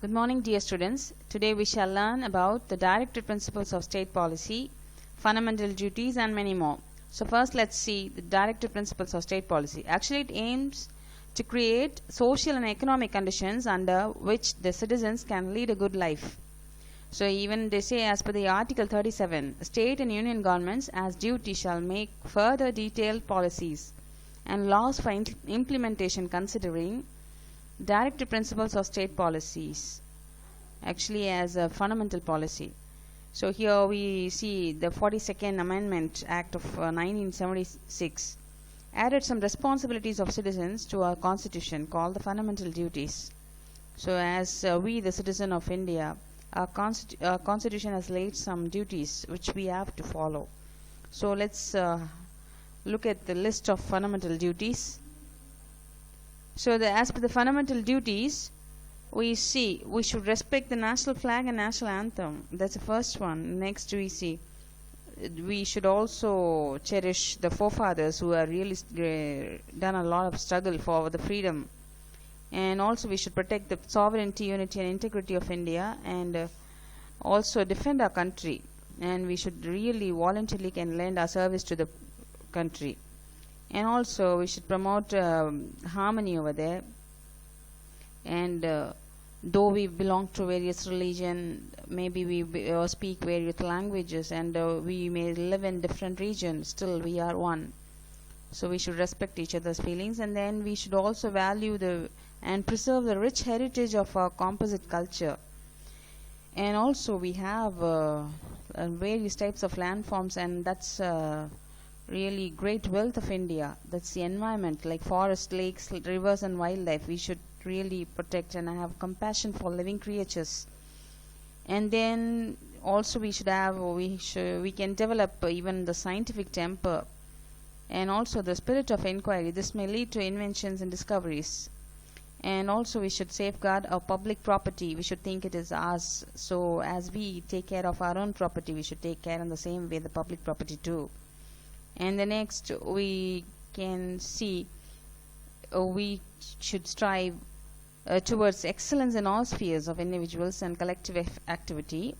Good morning, dear students. Today we shall learn about the directive principles of state policy, fundamental duties, and many more. So first let's see the directive principles of state policy. Actually, it aims to create social and economic conditions under which the citizens can lead a good life. So even they say, as per the Article 37, state and union governments as duty shall make further detailed policies and laws for implementation considering directive principles of state policies actually as a fundamental policy. So here we see the 42nd Amendment Act of 1976 added some responsibilities of citizens to our constitution called the fundamental duties. So as we the citizen of India, our constitution has laid some duties which we have to follow. So let's look at the list of fundamental duties. So as per the fundamental duties, we see we should respect the national flag and national anthem. That's the first one. Next we see we should also cherish the forefathers who have really done a lot of struggle for the freedom. And also we should protect the sovereignty, unity and integrity of India, and also defend our country. And we should really voluntarily can lend our service to the country. And also we should promote harmony over there. And though we belong to various religion, maybe we speak various languages, and we may live in different regions, still we are one. So we should respect each other's feelings, and then we should also value and preserve the rich heritage of our composite culture. And also we have various types of landforms, and that's really great wealth of India. That's the environment, like forests, lakes, rivers and wildlife. We should really protect and have compassion for living creatures. And then also we can develop even the scientific temper and also the spirit of inquiry. This may lead to inventions and discoveries. And also we should safeguard our public property. We should think it is ours. So as we take care of our own property, we should take care in the same way the public property too. And the next we can see we should strive towards excellence in all spheres of individuals and collective activity.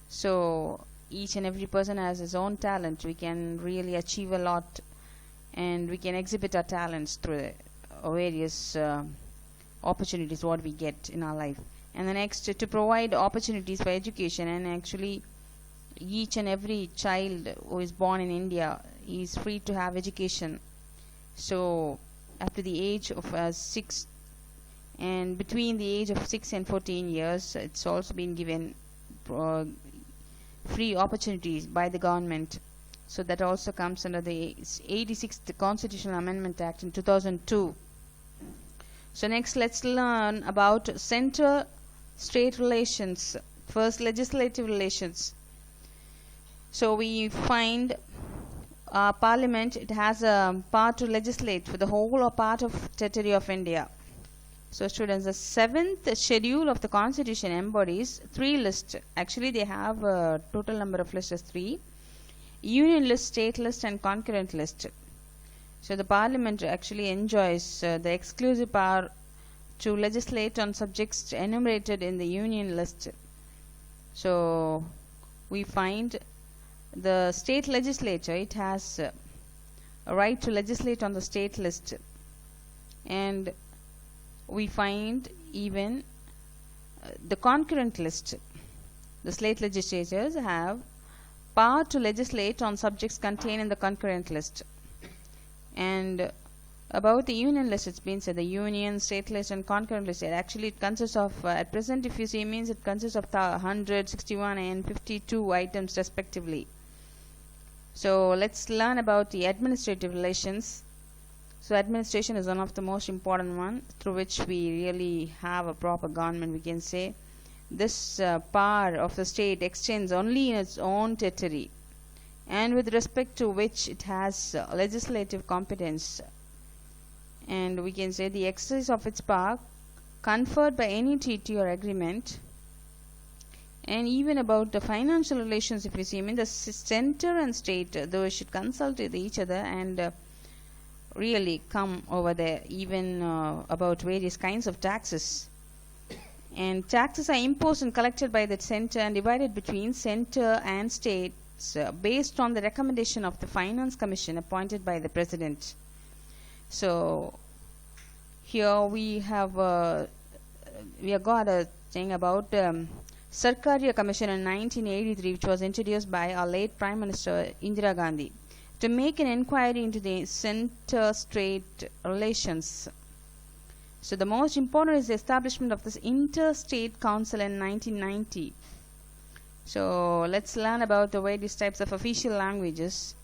So each and every person has his own talent. We can really achieve a lot, and we can exhibit our talents through various opportunities what we get in our life. And the next, to provide opportunities for education, and actually each and every child who is born in India is free to have education. So after the age of 6, and between the age of 6 and 14 years, it's also been given free opportunities by the government. So that also comes under the 86th Constitutional Amendment Act in 2002. So next let's learn about center-state relations. First, legislative relations. So we find Parliament, it has a power to legislate for the whole or part of territory of India. So students, the 7th schedule of the Constitution embodies 3 lists. Actually they have a total number of lists as 3. Union list, state list and concurrent list. So the Parliament actually enjoys the exclusive power to legislate on subjects enumerated in the Union list. So we find the state legislature, it has a right to legislate on the state list. And we find even the concurrent list. The state legislatures have power to legislate on subjects contained in the concurrent list. And about the union list, it's been said the union, state list and concurrent list. Actually it consists of, at present if you see, means it consists of 100, 61 and 52 items respectively. So let's learn about the administrative relations. So administration is one of the most important one through which we really have a proper government, we can say. This power of the state extends only in its own territory, and with respect to which it has legislative competence. And we can say the exercise of its power conferred by any treaty or agreement. And even about the financial relations, if you see, I mean the center and state, those should consult with each other and really come over there, even about various kinds of taxes. And taxes are imposed and collected by the center and divided between center and states based on the recommendation of the Finance Commission appointed by the President. So here we have got a thing about Sarkariya Commission in 1983, which was introduced by our late Prime Minister Indira Gandhi to make an inquiry into the center-state relations. So the most important is the establishment of this Interstate Council in 1990. So let's learn about the various types of official languages.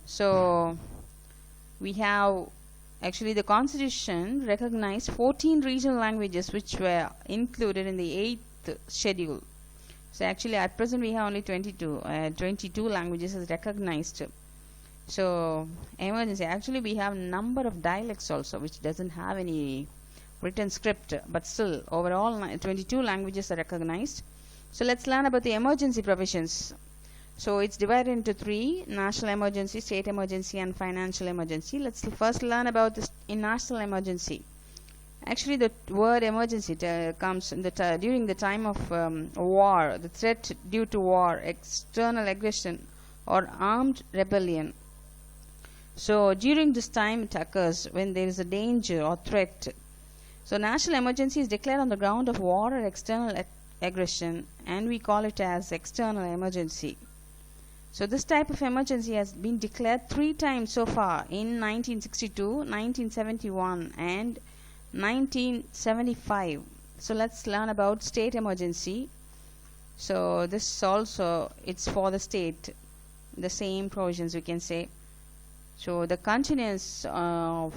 So we have actually the Constitution recognized 14 regional languages which were included in the 8th schedule. So actually at present we have only 22 languages as recognized. So emergency, actually we have number of dialects also which doesn't have any written script, but still overall 22 languages are recognized. So let's learn about the emergency provisions. So it's divided into 3: national emergency, state emergency, and financial emergency. Let's first learn about this in national emergency. Actually the word emergency comes in during the time of war, the threat due to war, external aggression, or armed rebellion. So during this time it occurs when there is a danger or threat. So national emergency is declared on the ground of war or external aggression, and we call it as external emergency. So this type of emergency has been declared 3 times so far, in 1962, 1971 and 1975. So let's learn about state emergency. So this also, it's for the state, the same provisions we can say. So the continuance of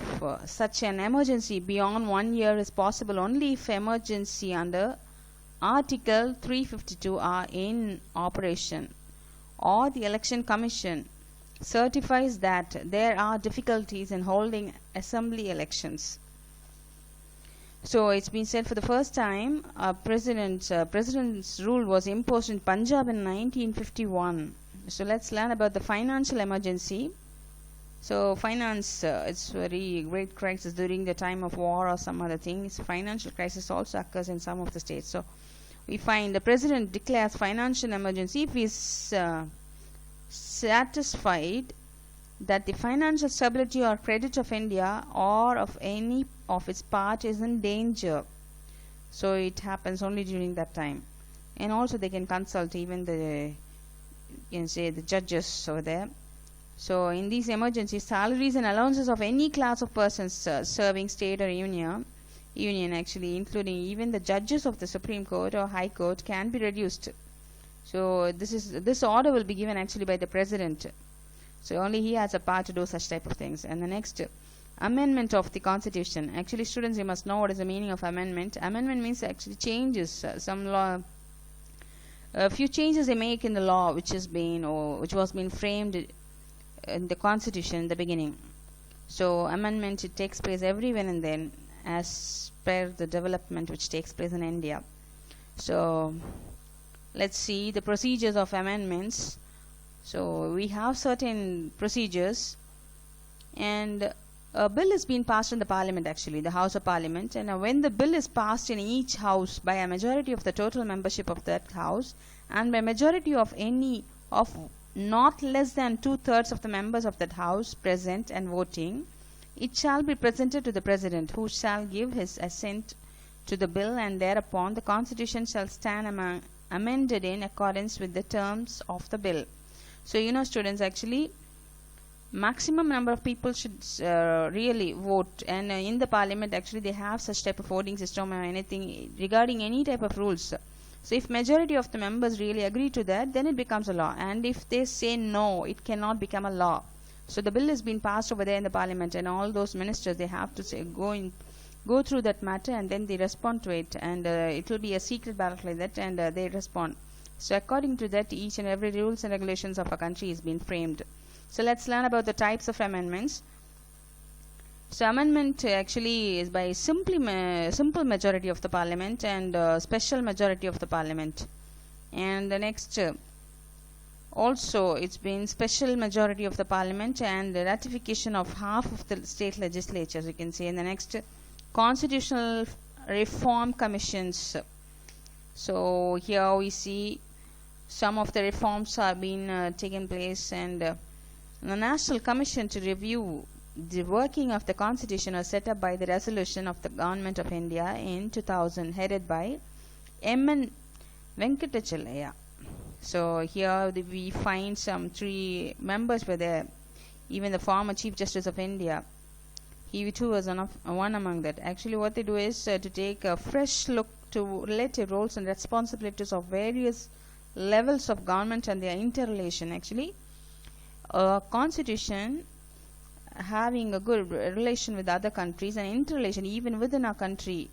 such an emergency beyond 1 year is possible only if emergency under Article 352 are in operation, or the Election Commission certifies that there are difficulties in holding assembly elections. So it's been said for the first time president's rule was imposed in Punjab in 1951. So let's learn about the financial emergency. So finance, it's very great crisis during the time of war or some other things. Financial crisis also occurs in some of the states. So we find the president declares financial emergency if he is satisfied that the financial stability or credit of India or of any of its part is in danger. So it happens only during that time. And also they can consult even the judges over there. So in these emergencies, salaries and allowances of any class of persons serving state or union actually, including even the judges of the Supreme Court or High Court, can be reduced. So this order will be given actually by the president. So only he has a power to do such type of things. And the next, amendment of the Constitution. Actually, students, you must know what is the meaning of amendment. Amendment means actually changes some law. A few changes they make in the law which was being framed in the Constitution in the beginning. So amendment, it takes place every when and then as per the development which takes place in India. So let's see the procedures of amendments. So we have certain procedures, and a bill is being passed in the parliament, actually the House of Parliament, and when the bill is passed in each house by a majority of the total membership of that house, and by majority of any of not less than 2/3 of the members of that house present and voting, it shall be presented to the president, who shall give his assent to the bill, and thereupon the Constitution shall stand amended in accordance with the terms of the bill. So students, actually maximum number of people should really vote, and in the parliament actually they have such type of voting system or anything regarding any type of rules. So if majority of the members really agree to that, then it becomes a law, and if they say no, it cannot become a law. So the bill has been passed over there in the parliament, and all those ministers, they have to say go through that matter, and then they respond to it, and it will be a secret ballot like that, and they respond. So according to that, each and every rules and regulations of a country is being framed. So let's learn about the types of amendments. So amendment actually is by simple majority of the parliament and special majority of the parliament. And the next, also it's been special majority of the parliament and the ratification of half of the state legislatures, you can say. And the next, constitutional reform commissions. So here we see some of the reforms are being taken place, and the National Commission to review the working of the Constitution was set up by the resolution of the Government of India in 2000, headed by M.N. Venkatachalaya. So here we find some 3 members were there. Even the former Chief Justice of India, he too was one among that. Actually, what they do is to take a fresh look to relative roles and responsibilities of various levels of government and their interrelation. Actually, a constitution having a good relation with other countries and interrelation even within our country,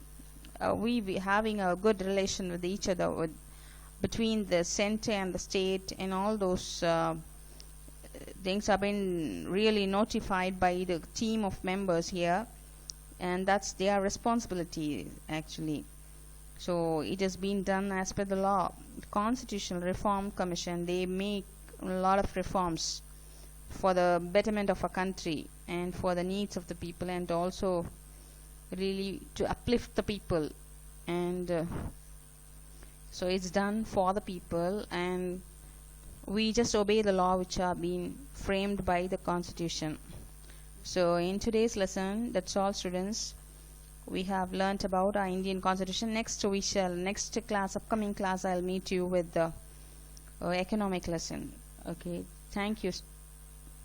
we having a good relation with each other, between the center and the state, and all those things have been really notified by the team of members here, and that's their responsibility actually. So it has been done as per the law. Constitutional Reform Commission, they make a lot of reforms for the betterment of a country and for the needs of the people, and also really to uplift the people, and so it's done for the people, and we just obey the law which are being framed by the Constitution. So in today's lesson, that's all students, we have learnt about our Indian Constitution. Next class, upcoming class, I'll meet you with the economic lesson. Okay, thank you.